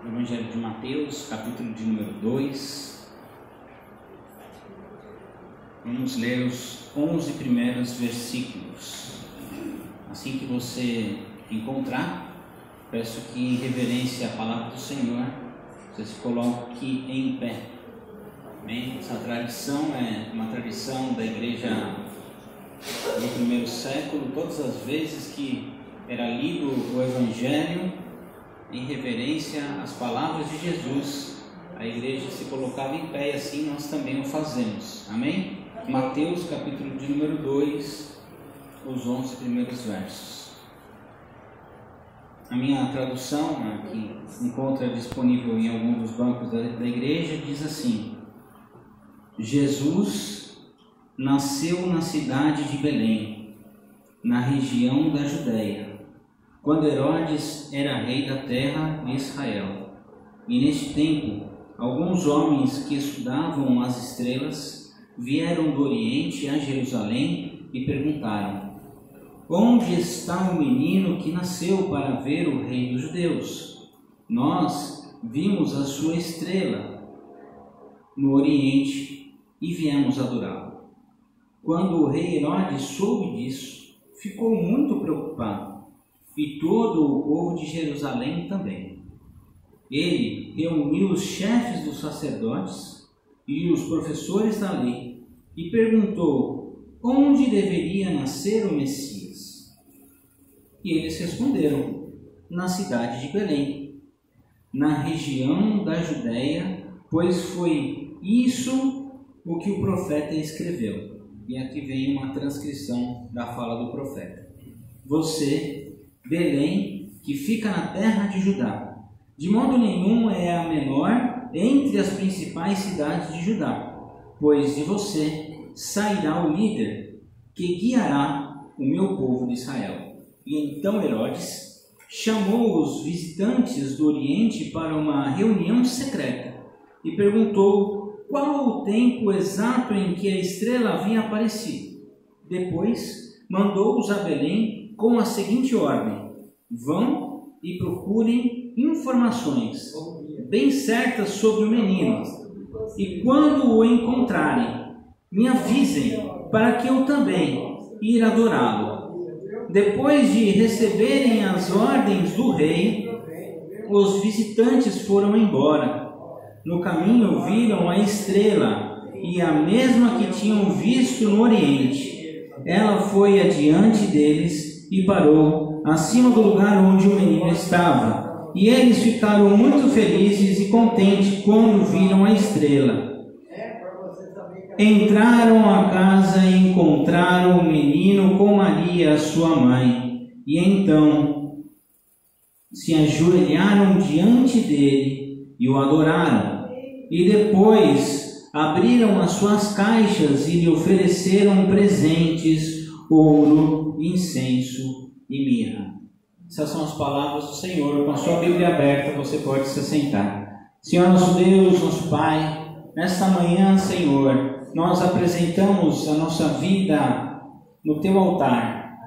Evangelho de Mateus, capítulo de número 2. Vamos ler os 11 primeiros versículos. Assim que você encontrar, peço que, em reverência à palavra do Senhor, você se coloque em pé. Amém? Essa tradição é uma tradição da igreja do primeiro século. Todas as vezes que era lido o Evangelho, em reverência às palavras de Jesus, a igreja se colocava em pé, e assim nós também o fazemos. Amém? Mateus, capítulo de número 2, os 11 primeiros versos. A minha tradução, que se encontra disponível em algum dos bancos da igreja, diz assim: Jesus nasceu na cidade de Belém, na região da Judéia, quando Herodes era rei da terra de Israel. E neste tempo, alguns homens que estudavam as estrelas vieram do Oriente a Jerusalém e perguntaram: onde está o menino que nasceu para ver o rei dos judeus? Nós vimos a sua estrela no Oriente e viemos adorá-lo. Quando o rei Herodes soube disso, ficou muito preocupado, e todo o povo de Jerusalém também. Ele reuniu os chefes dos sacerdotes e os professores da lei e perguntou onde deveria nascer o Messias. E eles responderam: na cidade de Belém, na região da Judéia, pois foi isso o que o profeta escreveu. E aqui vem uma transcrição da fala do profeta: você, Belém, que fica na terra de Judá, de modo nenhum é a menor entre as principais cidades de Judá, pois de você sairá o líder que guiará o meu povo de Israel. E então Herodes chamou os visitantes do Oriente para uma reunião secreta e perguntou qual o tempo exato em que a estrela havia aparecido. Depois mandou-os a Belém com a seguinte ordem: vão e procurem informações bem certas sobre o menino, e quando o encontrarem, me avisem, para que eu também ir adorá-lo. Depois de receberem as ordens do rei, os visitantes foram embora. No caminho viram a estrela, e a mesma que tinham visto no Oriente. Ela foi adiante deles e parou acima do lugar onde o menino estava. E eles ficaram muito felizes e contentes quando viram a estrela. Entraram à casa e encontraram o menino com Maria, sua mãe. E então se ajoelharam diante dele e o adoraram. E depois abriram as suas caixas e lhe ofereceram presentes, ouro, incenso e mirra. Essas são as palavras do Senhor. Com a sua Bíblia aberta, você pode se assentar. Senhor nosso Deus, nosso Pai, nesta manhã, Senhor, nós apresentamos a nossa vida no Teu altar.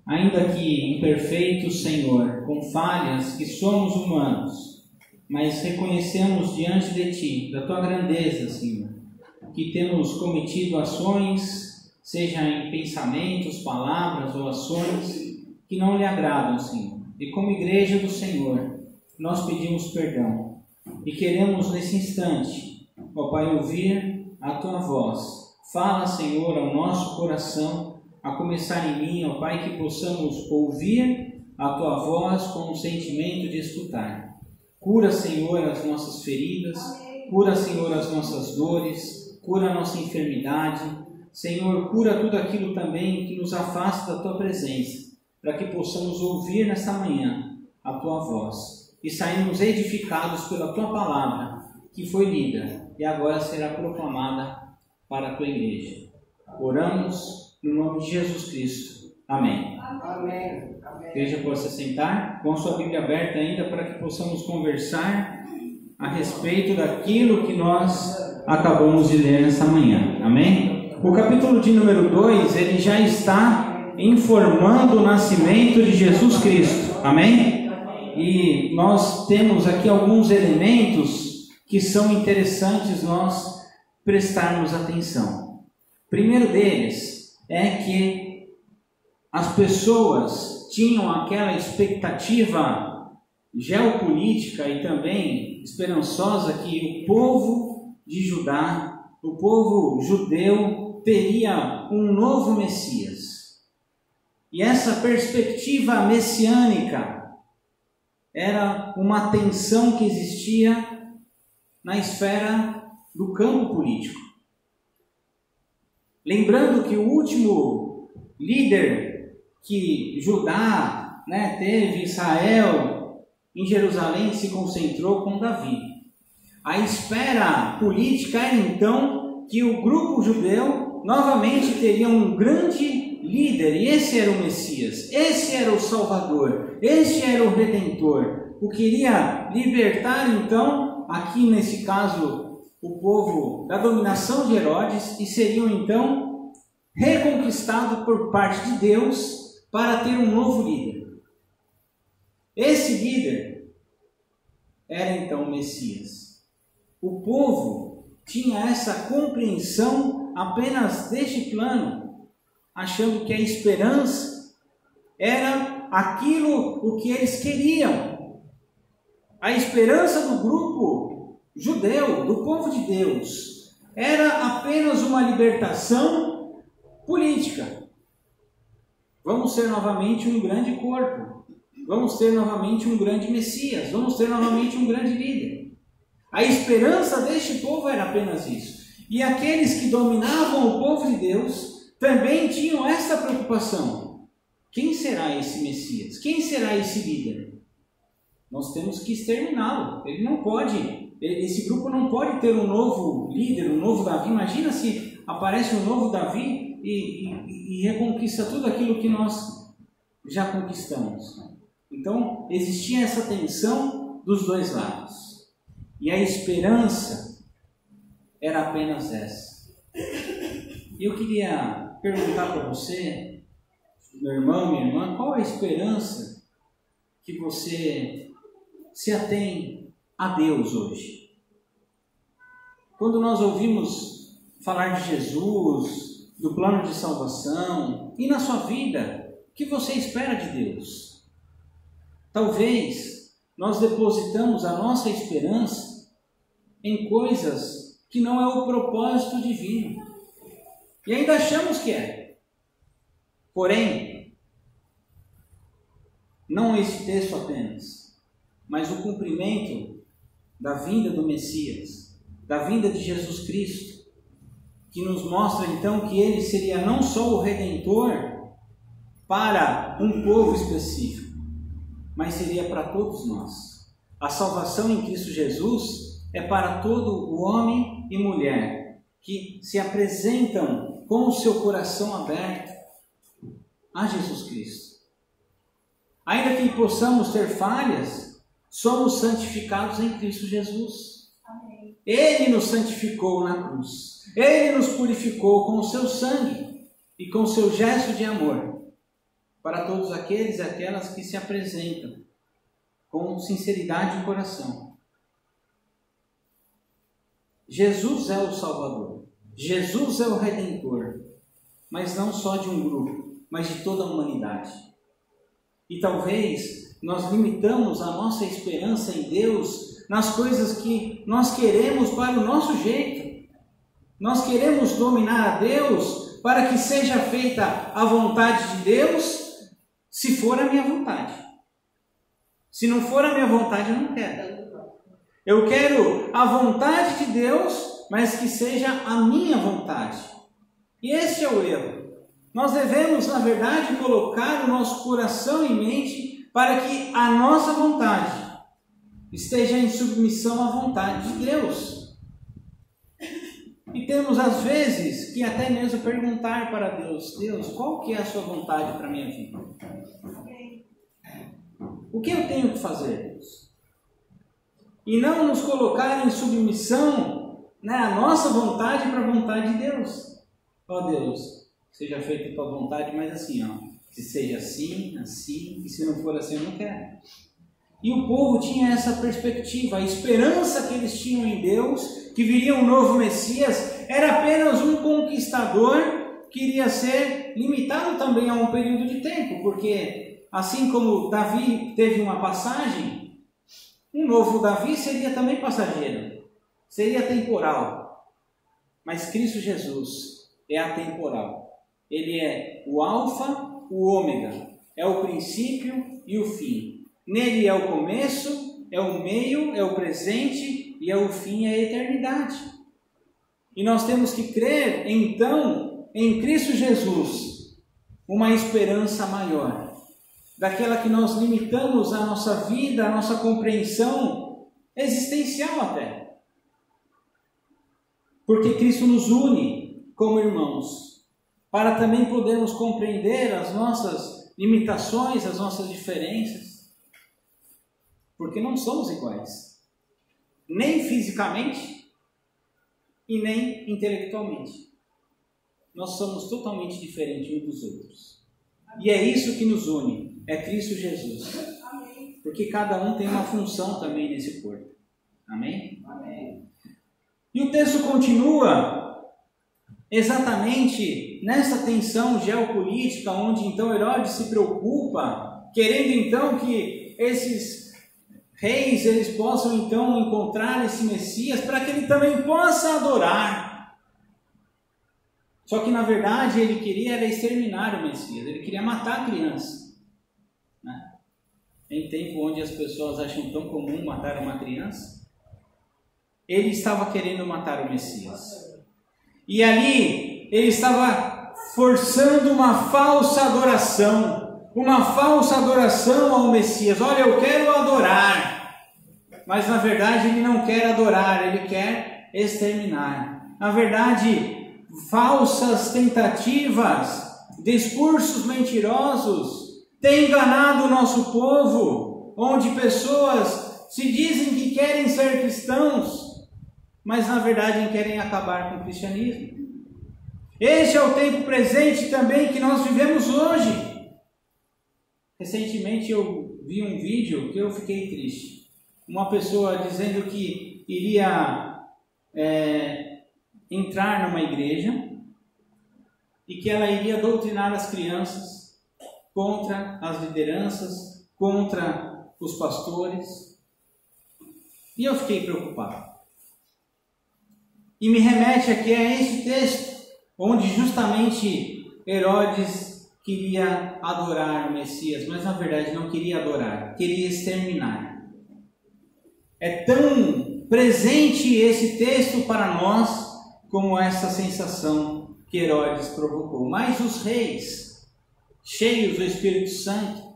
Ainda que imperfeitos, Senhor, com falhas, que somos humanos, mas reconhecemos diante de Ti, da Tua grandeza, Senhor, que temos cometido ações, seja em pensamentos, palavras ou ações, que não lhe agradam, Senhor. E como igreja do Senhor, nós pedimos perdão. E queremos nesse instante, ó Pai, ouvir a Tua voz. Fala, Senhor, ao nosso coração, a começar em mim, ó Pai, que possamos ouvir a Tua voz com o sentimento de escutar. Cura, Senhor, as nossas feridas, cura, Senhor, as nossas dores, cura a nossa enfermidade. Senhor, cura tudo aquilo também que nos afasta da Tua presença, para que possamos ouvir nesta manhã a Tua voz e sairmos edificados pela Tua palavra, que foi lida e agora será proclamada para a Tua igreja. Oramos no nome de Jesus Cristo. Amém. Amém. A igreja pode se sentar com a sua Bíblia aberta ainda, para que possamos conversar a respeito daquilo que nós acabamos de ler nesta manhã. Amém? O capítulo de número 2, ele já está informando o nascimento de Jesus Cristo. Amém? E nós temos aqui alguns elementos que são interessantes nós prestarmos atenção. O primeiro deles é que as pessoas tinham aquela expectativa geopolítica e também esperançosa que o povo de Judá, o povo judeu, teria um novo Messias. E essa perspectiva messiânica era uma tensão que existia na esfera do campo político. Lembrando que o último líder que Judá, teve, Israel, em Jerusalém, se concentrou com Davi. A esfera política era então que o grupo judeu novamente teria um grande líder, e esse era o Messias, esse era o Salvador, esse era o Redentor, o que iria libertar então, aqui nesse caso, o povo da dominação de Herodes, e seriam então reconquistados por parte de Deus para ter um novo líder. Esse líder era então o Messias. O povo tinha essa compreensão apenas deste plano, achando que a esperança era aquilo o que eles queriam. A esperança do grupo judeu, do povo de Deus, era apenas uma libertação política. Vamos ter novamente um grande corpo, vamos ter novamente um grande Messias, vamos ter novamente um grande líder. A esperança deste povo era apenas isso. E aqueles que dominavam o povo de Deus também tinham essa preocupação. Quem será esse Messias? Quem será esse líder? Nós temos que exterminá-lo. Ele não pode, esse grupo não pode ter um novo líder, um novo Davi. Imagina se aparece um novo Davi e reconquista tudo aquilo que nós já conquistamos. Então, existia essa tensão dos dois lados. E a esperança era apenas essa. E eu queria perguntar para você, meu irmão, minha irmã, qual a esperança que você se atém a Deus hoje? Quando nós ouvimos falar de Jesus, do plano de salvação, e na sua vida, o que você espera de Deus? Talvez nós depositamos a nossa esperança em coisas que não é o propósito divino. E ainda achamos que é. Porém, não esse texto apenas, mas o cumprimento da vinda do Messias, da vinda de Jesus Cristo, que nos mostra então que ele seria não só o Redentor para um povo específico, mas seria para todos nós. A salvação em Cristo Jesus é para todo o homem e mulher que se apresentam com o seu coração aberto a Jesus Cristo. Ainda que possamos ter falhas, somos santificados em Cristo Jesus. Amém. Ele nos santificou na cruz. Ele nos purificou com o seu sangue e com o seu gesto de amor, para todos aqueles e aquelas que se apresentam com sinceridade de coração. Jesus é o Salvador, Jesus é o Redentor, mas não só de um grupo, mas de toda a humanidade. E talvez nós limitamos a nossa esperança em Deus nas coisas que nós queremos para o nosso jeito. Nós queremos dominar a Deus para que seja feita a vontade de Deus, se for a minha vontade. Se não for a minha vontade, eu não quero. Eu quero a vontade de Deus, mas que seja a minha vontade. E esse é o erro. Nós devemos, na verdade, colocar o nosso coração e mente para que a nossa vontade esteja em submissão à vontade de Deus. E temos, às vezes, que até mesmo perguntar para Deus: Deus, qual que é a sua vontade para a minha vida? O que eu tenho que fazer, Deus? E não nos colocar em submissão, a nossa vontade para a vontade de Deus. Ó Deus, seja feita a tua vontade, mas assim, que seja assim, assim, e se não for assim eu não quero. E o povo tinha essa perspectiva, a esperança que eles tinham em Deus, que viria um novo Messias, era apenas um conquistador que iria ser limitado também a um período de tempo, porque assim como Davi teve uma passagem, um novo Davi seria também passageiro, seria temporal. Mas Cristo Jesus é atemporal. Ele é o alfa, o ômega, é o princípio e o fim. Nele é o começo, é o meio, é o presente e é o fim, é a eternidade. E nós temos que crer, então, em Cristo Jesus, uma esperança maior, daquela que nós limitamos a nossa vida, a nossa compreensão existencial até. Porque Cristo nos une como irmãos, para também podermos compreender as nossas limitações, as nossas diferenças. Porque não somos iguais, nem fisicamente e nem intelectualmente. Nós somos totalmente diferentes uns dos outros. E é isso que nos une, é Cristo Jesus. Porque cada um tem uma função também nesse corpo. Amém? Amém. E o texto continua exatamente nessa tensão geopolítica, onde então Herodes se preocupa, querendo então que esses reis, eles possam então encontrar esse Messias para que ele também possa adorar. Só que na verdade ele queria era exterminar o Messias, ele queria matar a criança, né? Em tempo onde as pessoas acham tão comum matar uma criança, ele estava querendo matar o Messias. E ali ele estava forçando uma falsa adoração ao Messias. Olha, eu quero adorar, mas na verdade ele não quer adorar, ele quer exterminar. Na verdade, falsas tentativas, discursos mentirosos têm enganado o nosso povo, onde pessoas se dizem que querem ser cristãos, mas na verdade querem acabar com o cristianismo. Este é o tempo presente também que nós vivemos hoje. Recentemente eu vi um vídeo que eu fiquei triste. Uma pessoa dizendo que iria entrar numa igreja e que ela iria doutrinar as crianças contra as lideranças, contra os pastores. E eu fiquei preocupado. E me remete aqui a esse texto, onde justamente Herodes queria adorar o Messias, mas na verdade não queria adorar, queria exterminar. É tão presente esse texto para nós como essa sensação que Herodes provocou. Mas os reis, cheios do Espírito Santo,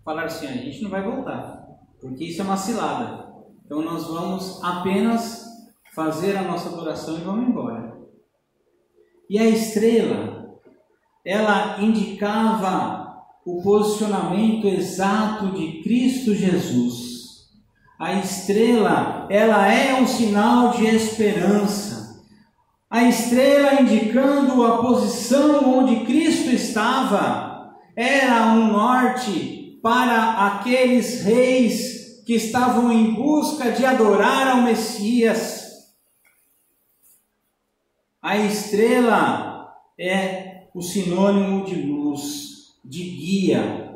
falaram assim: a gente não vai voltar, porque isso é uma cilada. Então nós vamos apenas fazer a nossa adoração e vamos embora. E a estrela, ela indicava o posicionamento exato de Cristo Jesus. A estrela, ela é um sinal de esperança. A estrela indicando a posição onde Cristo estava, era um norte para aqueles reis que estavam em busca de adorar ao Messias. A estrela é o sinônimo de luz, de guia,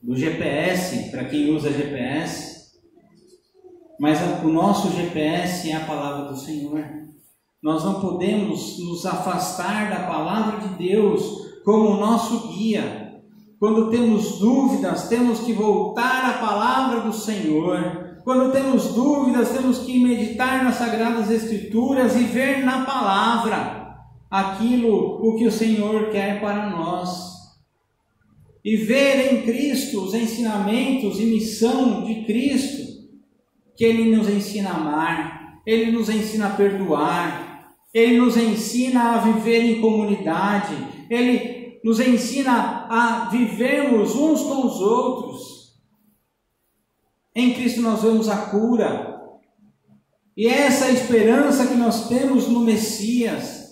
do GPS, para quem usa GPS. Mas o nosso GPS é a palavra do Senhor. Nós não podemos nos afastar da palavra de Deus como o nosso guia. Quando temos dúvidas, temos que voltar à palavra do Senhor. Quando temos dúvidas, temos que meditar nas Sagradas Escrituras e ver na palavra o que o Senhor quer para nós. E ver em Cristo os ensinamentos e missão de Cristo, que Ele nos ensina a amar, Ele nos ensina a perdoar, Ele nos ensina a viver em comunidade, Ele nos ensina a vivermos uns com os outros. Em Cristo nós vemos a cura. E essa esperança que nós temos no Messias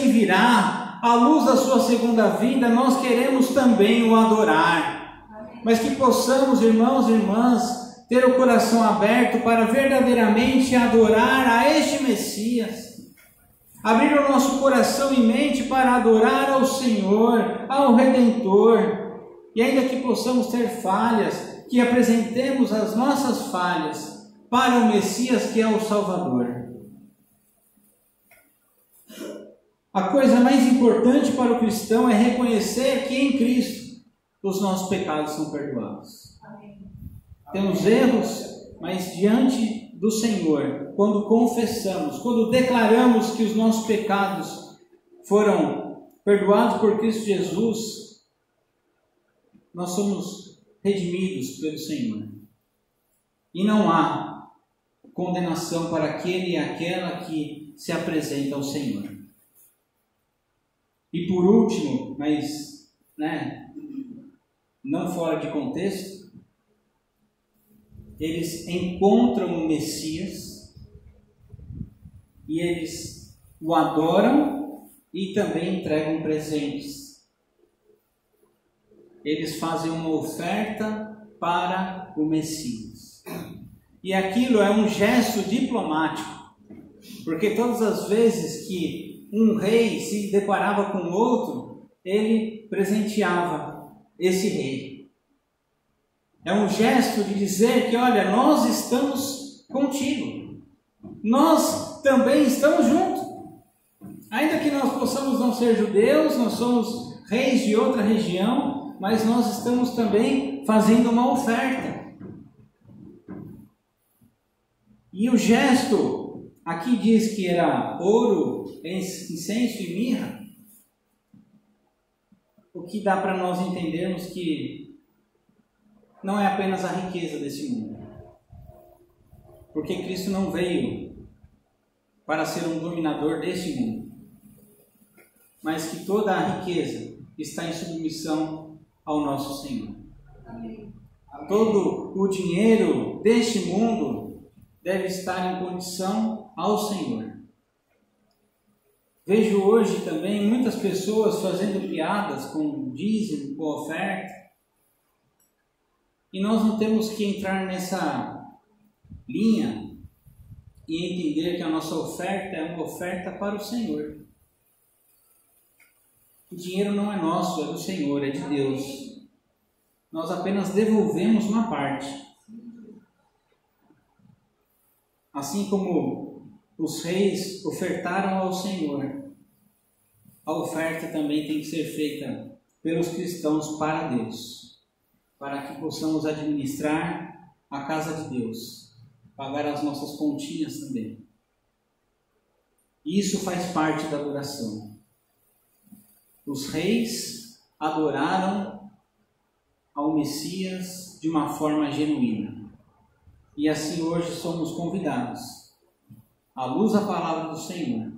que virá, à luz da sua segunda vinda, nós queremos também o adorar. mas que possamos, irmãos e irmãs, ter o coração aberto para verdadeiramente adorar a este Messias. Abrir o nosso coração e mente para adorar ao Senhor, ao Redentor. E ainda que possamos ter falhas, que apresentemos as nossas falhas para o Messias que é o Salvador. A coisa mais importante para o cristão é reconhecer que em Cristo os nossos pecados são perdoados. Temos erros, mas diante do Senhor, quando confessamos, quando declaramos que os nossos pecados foram perdoados por Cristo Jesus, nós somos redimidos pelo Senhor. E não há condenação para aquele e aquela que se apresenta ao Senhor. E por último, mas não fora de contexto, eles encontram o Messias e eles o adoram e também entregam presentes. Eles fazem uma oferta para o Messias. E aquilo é um gesto diplomático, porque todas as vezes que um rei se deparava com outro, ele presenteava esse rei. É um gesto de dizer que, olha, nós estamos contigo. Nós também estamos juntos. Ainda que nós possamos não ser judeus, nós somos reis de outra região, mas nós estamos também fazendo uma oferta. E o gesto, aqui diz que era ouro, incenso e mirra, o que dá para nós entendermos que não é apenas a riqueza desse mundo. Porque Cristo não veio para ser um dominador deste mundo, mas que toda a riqueza está em submissão ao nosso Senhor. Amém. Todo o dinheiro deste mundo deve estar em condição ao Senhor. Vejo hoje também muitas pessoas fazendo piadas com dízimo, com oferta. E nós não temos que entrar nessa linha e entender que a nossa oferta é uma oferta para o Senhor. O dinheiro não é nosso, é do Senhor, é de Deus. Nós apenas devolvemos uma parte. Assim como os reis ofertaram ao Senhor, a oferta também tem que ser feita pelos cristãos para Deus, para que possamos administrar a casa de Deus, pagar as nossas continhas também. Isso faz parte da adoração. Os reis adoraram ao Messias de uma forma genuína. E assim hoje somos convidados, à luz da palavra do Senhor,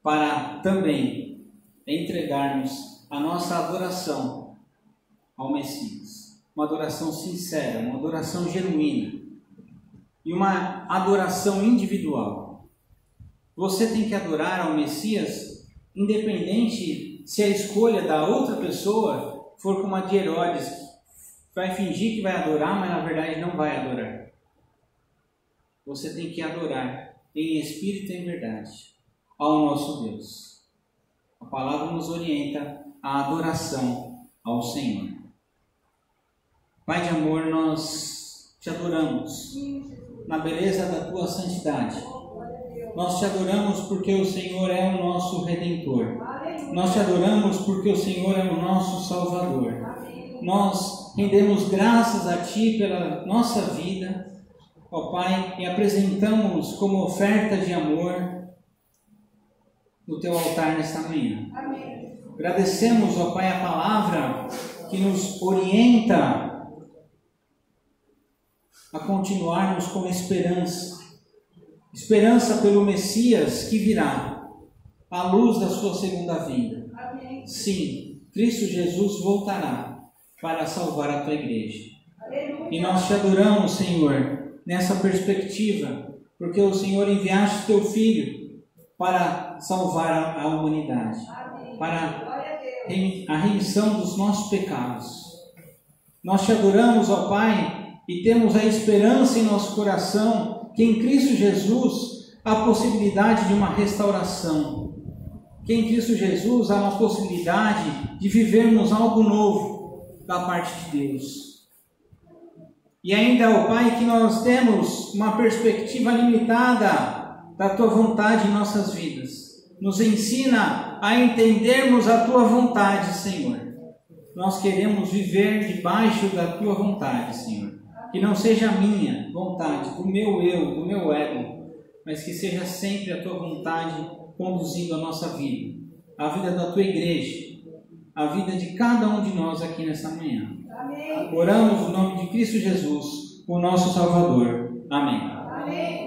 para também entregarmos a nossa adoração ao Messias. Uma adoração sincera, uma adoração genuína e uma adoração individual. Você tem que adorar ao Messias independente se a escolha da outra pessoa for como a de Herodes, que vai fingir que vai adorar, mas na verdade não vai adorar. Você tem que adorar em espírito e em verdade ao nosso Deus. A palavra nos orienta à adoração ao Senhor. Pai de amor, nós te adoramos na beleza da tua santidade. Nós te adoramos porque o Senhor é o nosso Redentor. Nós te adoramos porque o Senhor é o nosso Salvador. Nós rendemos graças a Ti pela nossa vida, ó Pai, e apresentamos como oferta de amor no Teu altar nesta manhã. Agradecemos, ó Pai, a palavra que nos orienta a continuarmos com esperança. Esperança pelo Messias que virá, à luz da sua segunda vinda. Amém. Sim, Cristo Jesus voltará para salvar a tua igreja. Aleluia. E nós te adoramos, Senhor, nessa perspectiva, porque o Senhor enviaste teu Filho para salvar a humanidade, amém, para a remissão dos nossos pecados. Nós te adoramos, ó Pai, e temos a esperança em nosso coração que em Cristo Jesus há possibilidade de uma restauração. Que em Cristo Jesus há uma possibilidade de vivermos algo novo da parte de Deus. E ainda, ó Pai, que nós temos uma perspectiva limitada da Tua vontade em nossas vidas. Nos ensina a entendermos a Tua vontade, Senhor. Nós queremos viver debaixo da Tua vontade, Senhor. Que não seja a minha vontade, do meu eu, do meu ego, mas que seja sempre a Tua vontade conduzindo a nossa vida, a vida da Tua igreja, a vida de cada um de nós aqui nessa manhã. Amém. Oramos no nome de Cristo Jesus, o nosso Salvador. Amém. Amém.